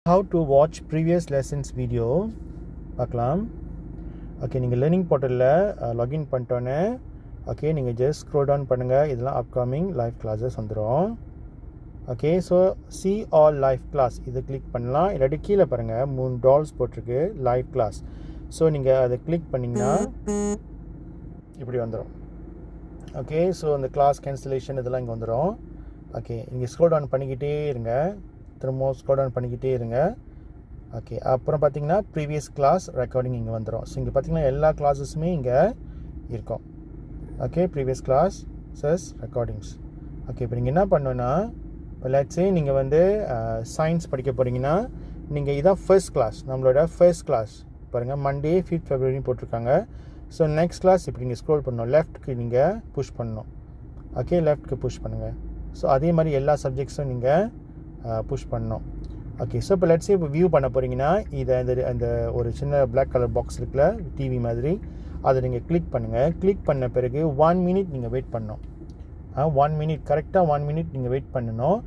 how to watch previous lessons video பார்க்கலாம். Okay, நீங்கள் learning போர்ட்டலில் லாகின் பண்ணிட்டோன்னே ஓகே நீங்கள் ஜஸ்ட் ஸ்க்ரோல் டவுன் பண்ணுங்கள். இதெல்லாம் அப்கமிங் லைவ் கிளாஸஸ் வந்துடும். Okay, so see all live class இதை கிளிக் பண்ணலாம். இல்லாட்டி கீழே பாருங்கள் 3 டால்ஸ் போட்டிருக்கு லைவ் கிளாஸ். ஸோ நீங்கள் அதை கிளிக் பண்ணிங்கன்னா இப்படி வந்துடும். ஓகே, ஸோ அந்த கிளாஸ் கேன்சலேஷன் இதெல்லாம் இங்கே வந்துடும். ஓகே, இங்கே ஸ்க்ரோல் டவுன் பண்ணிக்கிட்டே இருங்க, திரும்ப ஸ்க்ரோல் டவுன் பண்ணிக்கிட்டே இருங்க. ஓகே, அப்புறம் பார்த்தீங்கன்னா ப்ரீவியஸ் கிளாஸ் ரெக்கார்டிங் இங்கே வந்துடும். ஸோ இங்கே பார்த்தீங்கன்னா எல்லா கிளாஸஸுமே இங்கே இருக்கும். Okay, previous classes recordings. Okay, இப்போ நீங்கள் என்ன பண்ணணுன்னா, இப்போ லெட்ஸே நீங்கள் வந்து சயின்ஸ் படிக்க போகிறீங்கன்னா நீங்கள் இதான் ஃபர்ஸ்ட் கிளாஸ், நம்மளோட ஃபர்ஸ்ட் கிளாஸ் பாருங்கள், மண்டே 5th February போட்டிருக்காங்க. ஸோ நெக்ஸ்ட் கிளாஸ் இப்படி நீங்கள் ஸ்க்ரோல் பண்ணணும், லெஃப்ட்க்கு நீங்கள் புஷ் பண்ணணும். ஓகே, லெஃப்ட்க்கு புஷ் பண்ணுங்கள். ஸோ அதே மாதிரி எல்லா சப்ஜெக்ட்ஸும் நீங்கள் புஷ் பண்ணணும். ஓகே, ஸோ இப்போ லெட்ஸே இப்போ வியூ பண்ண போகிறீங்கன்னா இதை அந்த ஒரு சின்ன பிளாக் கலர் பாக்ஸ் இருக்குல்ல டிவி மாதிரி, அதை நீங்கள் கிளிக் பண்ணுங்கள். கிளிக் பண்ண பிறகு 1 minute நீங்கள் வெயிட் பண்ணணும். 1 minute கரெக்டாக 1 minute நீங்கள் வெயிட் பண்ணணும்.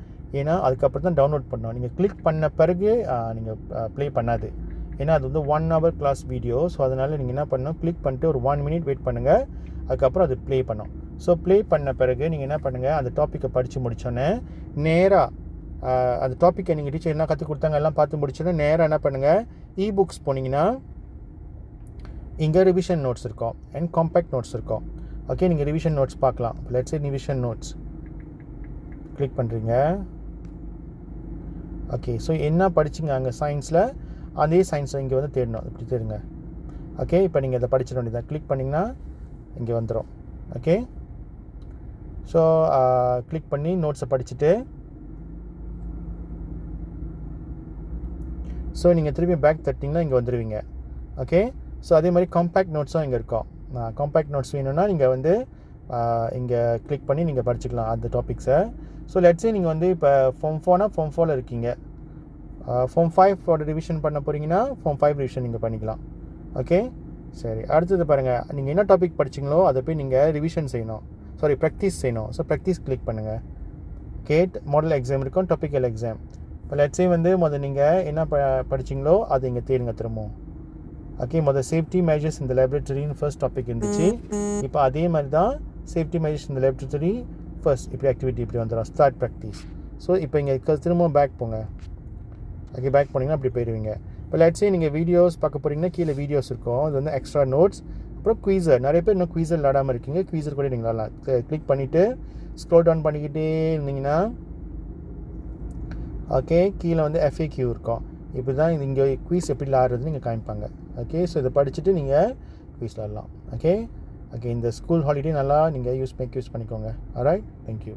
ஏன்னா அதுக்கப்புறம் தான் டவுன்லோட் பண்ணணும். நீங்கள் கிளிக் பண்ண பிறகு நீங்கள் ப்ளே பண்ணாது, ஏன்னா அது வந்து 1 hour கிளாஸ் வீடியோ. ஸோ அதனால் நீங்கள் என்ன பண்ணணும், கிளிக் பண்ணிட்டு ஒரு 1 minute வெயிட் பண்ணுங்கள், அதுக்கப்புறம் அது ப்ளே பண்ணும். ஸோ ப்ளே பண்ண பிறகு நீங்கள் என்ன பண்ணுங்கள், அந்த டாப்பிக்கை படித்து முடித்தோன்னே நேராக அந்த டாப்பிக்கை நீங்கள் டீச்சர் என்ன கற்றுக் கொடுத்தாங்க எல்லாம் பார்த்து முடிச்சோன்னே நேராக என்ன பண்ணுங்கள், இபுக்ஸ் போனீங்கன்னா இங்கே ரிவிஷன் நோட்ஸ் இருக்கும் அண்ட் காம்பேக்ட் நோட்ஸ் இருக்கும். ஓகே, நீங்கள் ரிவிஷன் நோட்ஸ் பார்க்கலாம். Let's say revision notes click பண்ணுறீங்க. ஓகே, ஸோ என்ன படிச்சிங்க அங்கே சயின்ஸில், அதே சயின்ஸை இங்கே வந்து தேடணும், இப்படி தேடுங்க. ஓகே, இப்போ நீங்கள் இதை படிச்சிட வேண்டியதான். கிளிக் பண்ணிங்கன்னா இங்கே வந்துடும். ஓகே, ஸோ கிளிக் பண்ணி நோட்ஸை படிச்சுட்டு ஸோ நீங்கள் திரும்பி பேக் தட்டிங்கன்னா இங்கே வந்துடுவீங்க. ஓகே, ஸோ அதே மாதிரி காம்பேக்ட் நோட்ஸும் இங்கே இருக்கும். காம்பேக்ட் நோட்ஸ் வேணும்னா நீங்கள் வந்து இங்கே கிளிக் பண்ணி நீங்கள் படிச்சுக்கலாம் அந்த டாபிக்ஸை. ஸோ லெட்ஸே நீங்கள் வந்து இப்போ ஃபார்ம் 4னா ஃபார்ம் 4ல் இருக்கீங்க, ஃபார்ம் 5 ரிவிஷன் பண்ண போகிறீங்கன்னா ஃபார்ம் 5 ரிவிஷன் நீங்கள் பண்ணிக்கலாம். ஓகே, சரி, அடுத்தது பாருங்கள், நீங்கள் என்ன டாபிக் படிச்சிங்களோ அதை போய் நீங்கள் ரிவிஷன் செய்யணும், ப்ராக்டிஸ் செய்யணும். ஸோ ப்ராக்டிஸ் கிளிக் பண்ணுங்கள். கேட் மாடல் எக்ஸாம் இருக்கும், டாபிக்கல் எக்ஸாம். இப்போ லெட்ஸே வந்து நீங்கள் என்ன படிச்சிங்களோ அதை இங்கே தேடுங்க திரும்பவும். ஓகே, சேஃப்டி மெஷர்ஸ் இந்த லேபரேட்டரின்னு ஃபர்ஸ்ட் டாபிக் இருந்துச்சு. இப்போ அதே மாதிரி தான் சேஃப்டி மெஷர்ஸ் இந்த லேபரேட்டரி ஃபர்ஸ்ட் இப்படி ஆக்டிவிட்டி இப்படி வந்துடும், ஸ்டார்ட் ப்ராக்டிஸ். ஸோ இப்போ இங்கே திரும்பவும் பேக் போங்க. ஓகே, பேக் போனீங்கன்னா அப்படி போயிடுவீங்க. இப்போ லெட்ஸே நீங்கள் வீடியோஸ் பார்க்க போகிறீங்கன்னா கீழே வீடியோஸ் இருக்கும், அது வந்து எக்ஸ்ட்ரா நோட்ஸ், அப்புறம் குவீசர். நிறைய பேர் இன்னும் குவீசர் விளாடாமல் இருக்கீங்க, குவீசர் கூட நீங்கள் விளாடலாம். கிளிக் பண்ணிவிட்டு ஸ்க்ரோல் டவுன் பண்ணிக்கிட்டே இருந்தீங்கன்னா ஓகே கீழே வந்து FAQ இருக்கும். இப்படி தான் இது இங்கே குவீஸ் எப்படி விளாடுறதுன்னு நீங்கள் காமிப்பாங்க. ஓகே, ஸோ இதை படிச்சுட்டு நீங்கள் குவீஸ் விளாடலாம். ஓகே, இந்த ஸ்கூல் ஹாலிடே நல்லா நீங்கள் யூஸ் பண்ணிக்கோங்க. Alright, thank you.